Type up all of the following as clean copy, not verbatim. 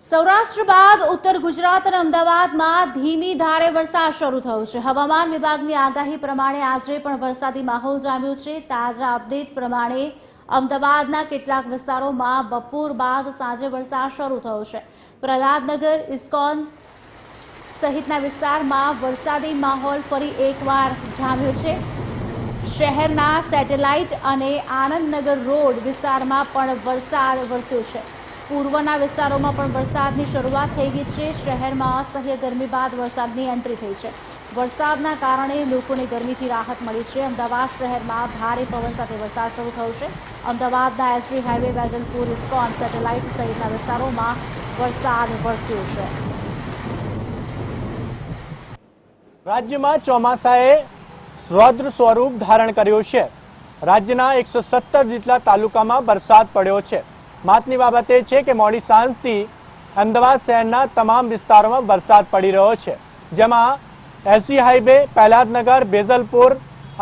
સૌરાષ્ટ્ર બાદ ઉત્તર ગુજરાત અને અમદાવાદમાં ધીમી ધારે વરસાદ શરૂ થયો છે। હવામાન વિભાગની આગાહી પ્રમાણે આજે પણ વરસાદી માહોલ જામ્યો છે। તાજા અપડેટ પ્રમાણે અમદાવાદના કેટલાક વિસ્તારોમાં બપોર બાદ સાંજે વરસાદ શરૂ થયો છે। પ્રહલાદનગર, ઇસ્કોન સહિતના વિસ્તારમાં વરસાદી માહોલ ફરી એકવાર જામ્યો છે। શહેરના સેટેલાઇટ અને આનંદનગર રોડ વિસ્તારમાં પણ વરસાદ વરસ્યો છે। પૂર્વના વિસ્તારોમાં પણ વરસાદની શરૂઆત થઈ ગઈ છે। શહેરમાં અસહ્ય ગરમી બાદ વરસાદની એન્ટ્રી થઈ છે। વરસાદના કારણે લોકોને ગરમીથી રાહત મળી છે। અમદાવાદ શહેરમાં ભારે પવન સાથે વરસાદ શરૂ થયો છે। અમદાવાદના SG highway, Vejalpur, ISKCON satellite સહિતના વિસ્તારોમાં વરસાદ વરસ્યો છે। રાજ્યમાં ચોમાસાએ રૌદ્ર સ્વરૂપ ધારણ કર્યું છે। રાજ્યના 117 જેટલા તાલુકામાં વરસાદ પડ્યો છે। મહત્વની બાબત એ છે કે મોડી સાંજથી અમદાવાદ શહેરના તમામ વિસ્તારોમાં વરસાદ પડી રહ્યો છે, જેમાં એસજી હાઈવે, પ્રહલાદનગર, વેજલપુર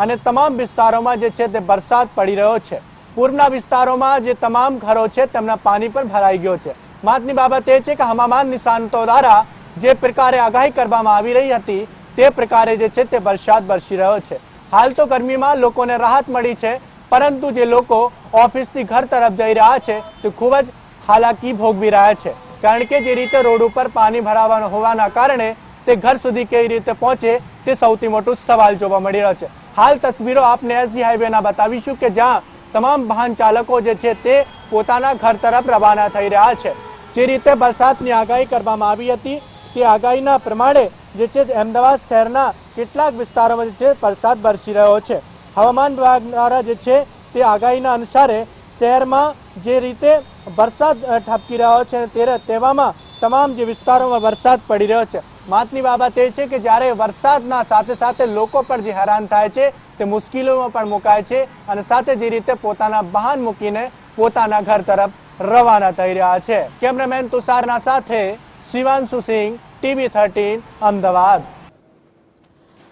અને તમામ વિસ્તારોમાં જે છે તે વરસાદ પડી રહ્યો છે। પૂર્વના વિસ્તારોમાં જે તમામ ઘરો છે તેમના પાણી પણ ભરાઈ ગયો છે। મહત્વની બાબત એ છે કે હવામાન નિષ્ણાતો દ્વારા જે પ્રકારે આગાહી કરવામાં આવી રહી હતી તે પ્રકારે જે છે તે વરસાદ વરસી રહ્યો છે। હાલ તો ગરમીમાં લોકોને રાહત મળી છે, પરંતુ જે લોકો ઓફિસથી ઘર તરફ જઈ રહ્યા છે તે ખૂબ જ હાલાકી ભોગવી રહ્યા છે, કારણ કે જે રીતે રોડ ઉપર પાણી ભરાવાનું હોવાના કારણે તે ઘર સુધી કેવી રીતે પહોંચે તે સૌથી મોટો સવાલ જોવા મળી રહ્યો છે। હાલ તસવીરો આપને એસજી હાઈવેના બતાવીશું કે જ્યાં તમામ વાહન ચાલકો જે છે તે પોતાના ઘર તરફ રવાના થઈ રહ્યા છે। જે રીતે વરસાદની આગાહી કરવામાં આવી હતી તે આગાહીના પ્રમાણે જે છે અમદાવાદ શહેરના કેટલાક વિસ્તારોમાં જે છે વરસાદ વરસી રહ્યો છે। હવામાન વિભાગ દ્વારા જે છે તે આગાહીના અનુસારે શહેરમાં જે રીતે વરસાદ ઠપકી રહ્યો છે તેવામાં તમામ જે વિસ્તારોમાં વરસાદ પડી રહ્યો છે। મહત્વની બાબત એ છે કે જ્યારે વરસાદના સાથે સાથે લોકો પણ જે હેરાન થાય છે તે મુશ્કેલીઓમાં પણ મુકાય છે અને સાથે જે રીતે પોતાના વાહન મૂકીને પોતાના ઘર તરફ રવાના થઈ રહ્યા છે। કેમેરામેન તુષારના સાથે શિવાંશુ સિંહ, TV13 અમદાવાદ।